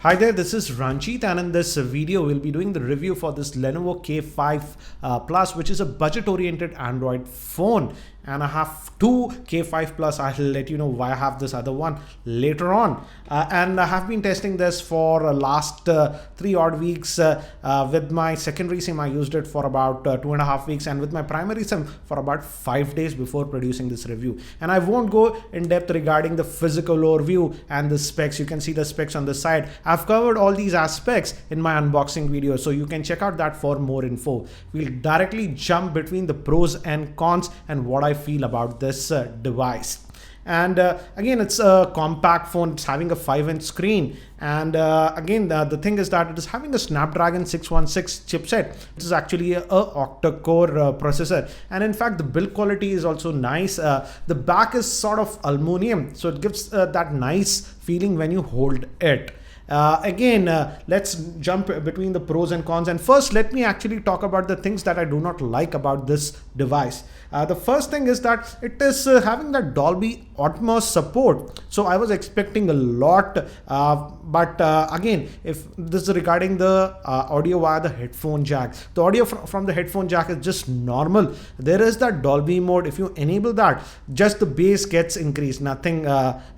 Hi there, this is Ranjit, and in this video we'll be doing the review for this Lenovo K5 Plus, which is a budget oriented Android phone. And I have two K5 Plus. I'll let you know why I have this other one later on. And I have been testing this for last 3 odd weeks. With my secondary SIM, I used it for about 2.5 weeks, and with my primary SIM for about 5 days before producing this review. And I won't go in depth regarding the physical overview and the specs. You can see the specs on the side. I've covered all these aspects in my unboxing video, so you can check out that for more info. We'll directly jump between the pros and cons and what I feel about this device. And again, it's a compact phone. It's having a 5-inch screen, and again, the thing is that it is having a Snapdragon 616 chipset, which is actually a octa-core processor. And in fact, the build quality is also nice. The back is sort of aluminum, so it gives that nice feeling when you hold it. Let's jump between the pros and cons. And first, let me actually talk about the things that I do not like about this device. The first thing is that it is having that Dolby Atmos support. So I was expecting a lot, but again, if this is regarding the audio via the headphone jack, the audio from the headphone jack is just normal. There is that Dolby mode. If you enable that, just the bass gets increased, nothing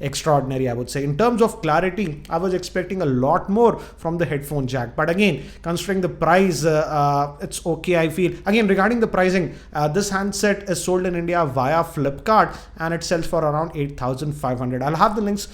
extraordinary, I would say. In terms of clarity, I was expecting a lot more from the headphone jack, but again, considering the price, it's okay, I feel. Again, regarding the pricing, this handset is sold in India via Flipkart, and it sells for around 8,500. I'll have the links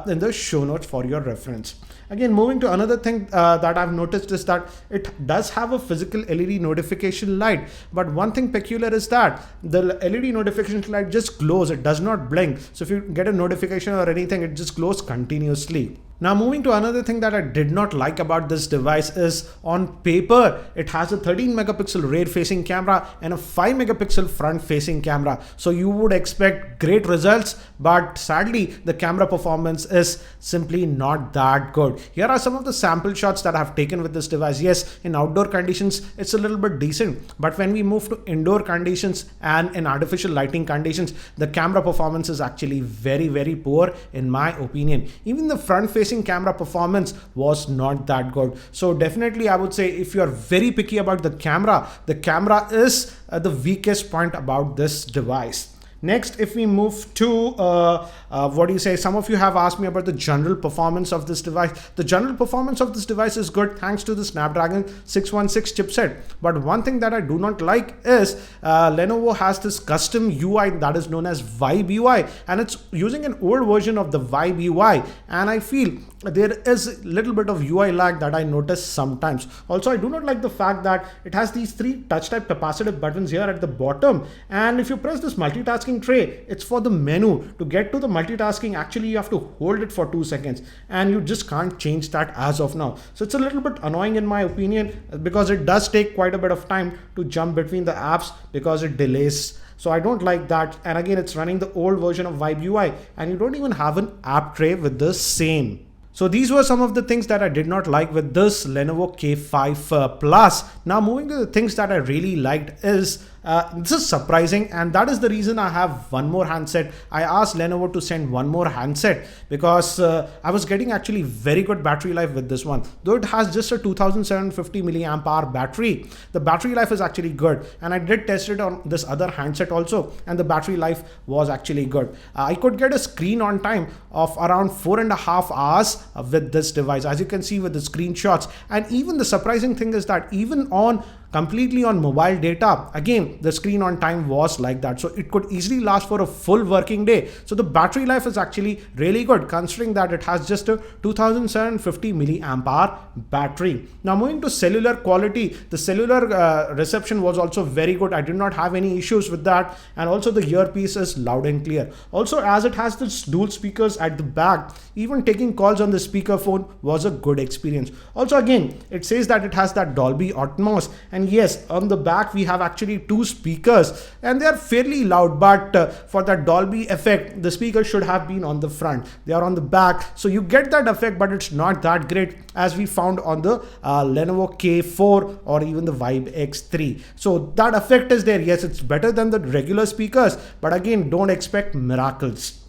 in the show notes for your reference. Again, moving to another thing that I've noticed is that it does have a physical LED notification light, but one thing peculiar is that the LED notification light just glows. It does not blink. So if you get a notification or anything, it just glows continuously. Now, moving to another thing that I did not like about this device is, on paper, it has a 13 megapixel rear facing camera and a 5 megapixel front facing camera. So you would expect great results, but sadly, the camera performance is simply not that good. Here are some of the sample shots that I have taken with this device. Yes, in outdoor conditions, it's a little bit decent, but when we move to indoor conditions and in artificial lighting conditions, the camera performance is actually very, very poor in my opinion. Even the front facing camera performance was not that good. So definitely, I would say if you are very picky about the camera is the weakest point about this device. Next, if we move to some of you have asked me about the general performance of this device. The general performance of this device is good thanks to the Snapdragon 616 chipset. But one thing that I do not like is Lenovo has this custom UI that is known as Vibe UI, and it's using an old version of the Vibe UI. And I feel there is a little bit of UI lag that I notice sometimes. Also, I do not like the fact that it has these 3 touch type capacitive buttons here at the bottom. And if you press this multitasking tray, it's for the menu. To get to the multitasking, actually you have to hold it for 2 seconds, and you just can't change that as of now. So it's a little bit annoying in my opinion, because it does take quite a bit of time to jump between the apps because it delays. So I don't like that. And again, it's running the old version of Vibe UI, and you don't even have an app tray with the same. So these were some of the things that I did not like with this Lenovo K5 Plus. Now, moving to the things that I really liked is this is surprising, and that is the reason I have one more handset. I asked Lenovo to send one more handset because I was getting actually very good battery life with this one. Though it has just a 2750 milliamp hour battery, the battery life is actually good. And I did test it on this other handset also, and the battery life was actually good. I could get a screen on time of around 4.5 hours with this device, as you can see with the screenshots. And even the surprising thing is that even on completely on mobile data, again, the screen on time was like that. So it could easily last for a full working day. So the battery life is actually really good, considering that it has just a 2750 milliamp hour battery. Now, moving to cellular quality, the cellular reception was also very good. I did not have any issues with that. And also the earpiece is loud and clear. Also, as it has this dual speakers at the back, even taking calls on the speakerphone was a good experience. Also, again, it says that it has that Dolby Atmos, and yes, on the back we have actually 2 speakers, and they are fairly loud, but for that Dolby effect, the speakers should have been on the front. They are on the back, so you get that effect, but it's not that great as we found on the Lenovo K4 or even the Vibe X3. So that effect is there. Yes, it's better than the regular speakers, but again, don't expect miracles.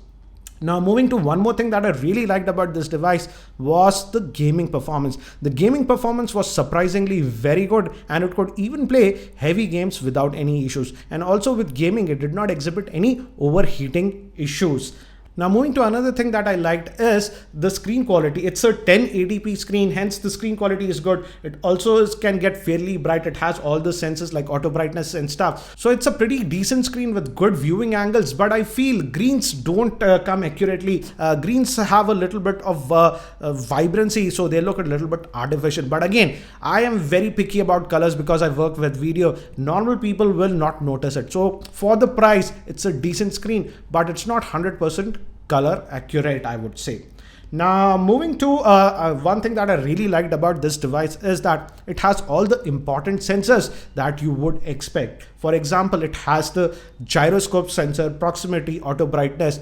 Now, moving to one more thing that I really liked about this device was the gaming performance. The gaming performance was surprisingly very good, and it could even play heavy games without any issues. And also with gaming, it did not exhibit any overheating issues. Now, moving to another thing that I liked is the screen quality. It's a 1080p screen, hence the screen quality is good. It also can get fairly bright. It has all the sensors like auto brightness and stuff. So it's a pretty decent screen with good viewing angles, but I feel greens don't come accurately. Greens have a little bit of vibrancy, so they look a little bit artificial. But again, I am very picky about colors because I work with video. Normal people will not notice it. So for the price, it's a decent screen, but it's not 100% color accurate, I would say. Now, moving to one thing that I really liked about this device is that it has all the important sensors that you would expect. For example, it has the gyroscope sensor, proximity, auto brightness.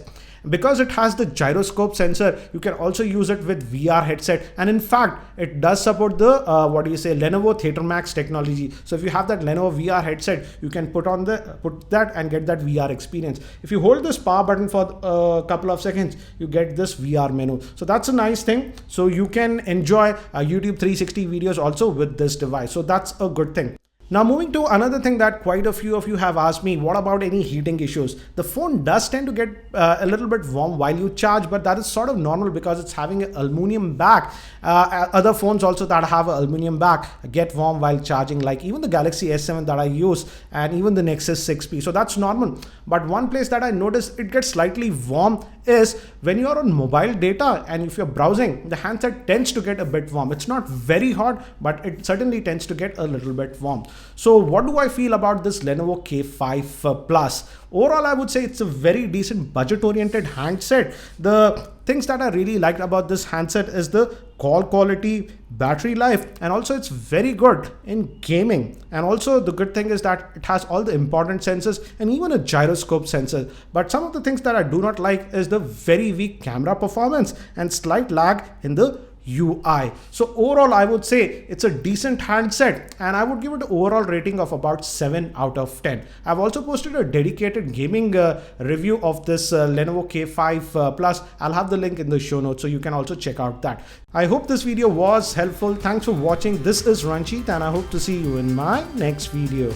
Because it has the gyroscope sensor, you can also use it with VR headset, and in fact it does support the Lenovo Theater Max technology. So if you have that Lenovo VR headset, you can put that and get that VR experience. If you hold this power button for a couple of seconds, you get this VR menu. So that's a nice thing. So you can enjoy YouTube 360 videos also with this device. So that's a good thing. Now, moving to another thing that quite a few of you have asked me, what about any heating issues? The phone does tend to get a little bit warm while you charge, but that is sort of normal because it's having an aluminum back. Other phones also that have an aluminum back get warm while charging, like even the Galaxy S7 that I use and even the Nexus 6P. So that's normal. But one place that I noticed it gets slightly warm is when you're on mobile data and if you're browsing, the handset tends to get a bit warm. It's not very hot, but it certainly tends to get a little bit warm. So what do I feel about this Lenovo K5 Plus? Overall, I would say it's a very decent budget-oriented handset. The things that I really liked about this handset is the call quality, battery life, and also it's very good in gaming. And also the good thing is that it has all the important sensors and even a gyroscope sensor. But some of the things that I do not like is the very weak camera performance and slight lag in the UI. So overall, I would say it's a decent handset and I would give it an overall rating of about 7 out of 10. I've also posted a dedicated gaming review of this Lenovo K5 Plus. I'll have the link in the show notes so you can also check out that. I hope this video was helpful. Thanks for watching. This is Ranjit and I hope to see you in my next video.